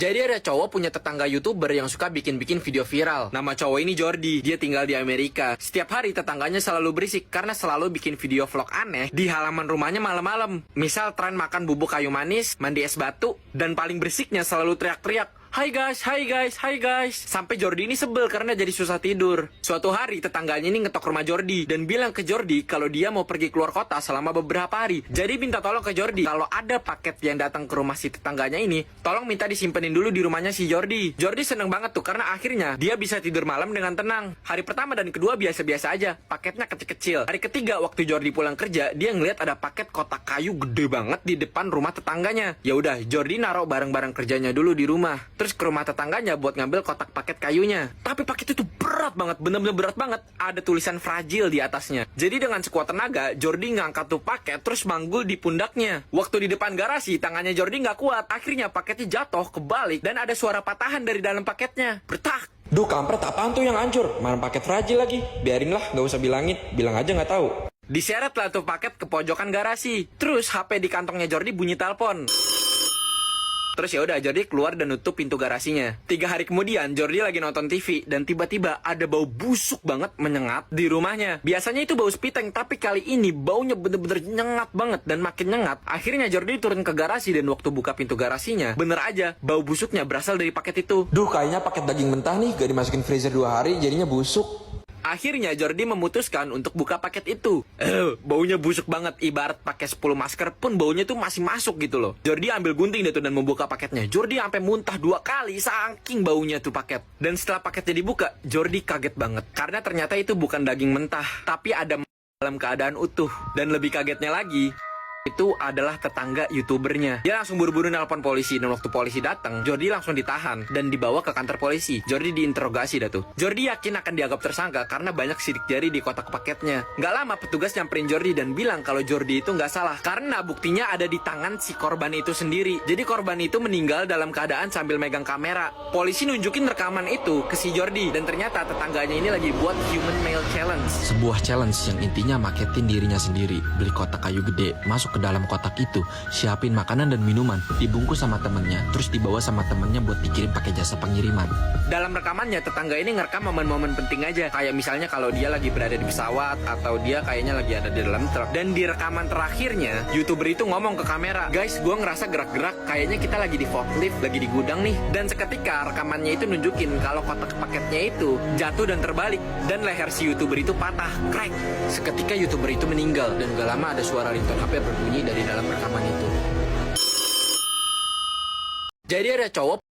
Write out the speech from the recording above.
Jadi ada cowok punya tetangga YouTuber yang suka bikin-bikin video viral. Nama cowok ini Jordi, dia tinggal di Amerika. Setiap hari tetangganya selalu berisik karena selalu bikin video vlog aneh di halaman rumahnya malam-malam. Misal tren makan bubuk kayu manis, mandi es batu, dan paling berisiknya selalu teriak-teriak. Hai guys, hai guys, hai guys. Sampai Jordi ini sebel karena jadi susah tidur. Suatu hari tetangganya ini ngetok rumah Jordi dan bilang ke Jordi kalau dia mau pergi keluar kota selama beberapa hari. Jadi minta tolong ke Jordi kalau ada paket yang datang ke rumah si tetangganya ini, tolong minta disimpenin dulu di rumahnya si Jordi. Jordi seneng banget tuh karena akhirnya dia bisa tidur malam dengan tenang. Hari pertama dan kedua biasa-biasa aja, paketnya kecil-kecil. Hari ketiga waktu Jordi pulang kerja, dia ngeliat ada paket kotak kayu gede banget di depan rumah tetangganya. Ya udah, Jordi naruh barang-barang kerjanya dulu di rumah. Terus ke rumah tetangganya buat ngambil kotak paket kayunya. Tapi paket itu berat banget, bener-bener berat banget. Ada tulisan fragile di atasnya. Jadi dengan sekuat tenaga, Jordi ngangkat tuh paket terus manggul di pundaknya. Waktu di depan garasi, tangannya Jordi nggak kuat. Akhirnya paketnya jatuh, kebalik, dan ada suara patahan dari dalam paketnya. Bertak! Duh kampret, apaan tuh yang hancur? Mana paket fragile lagi? Biarinlah, gak usah bilangin. Bilang aja gak tahu. Diseret lah tuh paket ke pojokan garasi. Terus HP di kantongnya Jordi bunyi telepon. Terus ya udah Jordi keluar dan nutup pintu garasinya. 3 hari kemudian Jordi lagi nonton TV dan tiba-tiba ada bau busuk banget menyengat di rumahnya. Biasanya itu bau spiteng, tapi kali ini baunya bener-bener nyengat banget dan makin nyengat. Akhirnya Jordi turun ke garasi dan waktu buka pintu garasinya, bener aja bau busuknya berasal dari paket itu. Duh kayaknya paket daging mentah nih, gak dimasukin freezer 2 hari jadinya busuk. Akhirnya Jordi memutuskan untuk buka paket itu. Baunya busuk banget, ibarat pakai 10 masker pun baunya tuh masih masuk gitu loh. Jordi ambil gunting deh tuh dan membuka paketnya. Jordi sampai muntah 2 kali saking baunya tuh paket. Dan setelah paketnya dibuka, Jordi kaget banget karena ternyata itu bukan daging mentah, tapi ada dalam keadaan utuh. Dan lebih kagetnya lagi, itu adalah tetangga YouTubernya. Dia langsung buru-buru nelpon polisi dan waktu polisi datang, Jordi langsung ditahan dan dibawa ke kantor polisi. Jordi diinterogasi dah tuh. Jordi yakin akan dianggap tersangka karena banyak sidik jari di kotak paketnya. Nggak lama petugas nyamperin Jordi dan bilang kalau Jordi itu nggak salah karena buktinya ada di tangan si korban itu sendiri. Jadi korban itu meninggal dalam keadaan sambil megang kamera. Polisi nunjukin rekaman itu ke si Jordi dan ternyata tetangganya ini lagi buat human male challenge. Sebuah challenge yang intinya maketin dirinya sendiri. Beli kotak kayu gede, masuk ke dalam kotak itu, siapin makanan dan minuman, dibungkus sama temennya, terus dibawa sama temennya buat dikirim pakai jasa pengiriman. Dalam rekamannya, tetangga ini ngerekam momen-momen penting aja. Kayak misalnya kalau dia lagi berada di pesawat, atau dia kayaknya lagi ada di dalam truk. Dan di rekaman terakhirnya, YouTuber itu ngomong ke kamera, guys, gue ngerasa gerak-gerak, kayaknya kita lagi di forklift, lagi di gudang nih. Dan seketika rekamannya itu nunjukin kalau kotak paketnya itu jatuh dan terbalik. Dan leher si YouTuber itu patah, crack. Seketika YouTuber itu meninggal, dan gak lama ada suara ringtone HP berbunyi dari dalam rekaman itu. Jadi ada cowok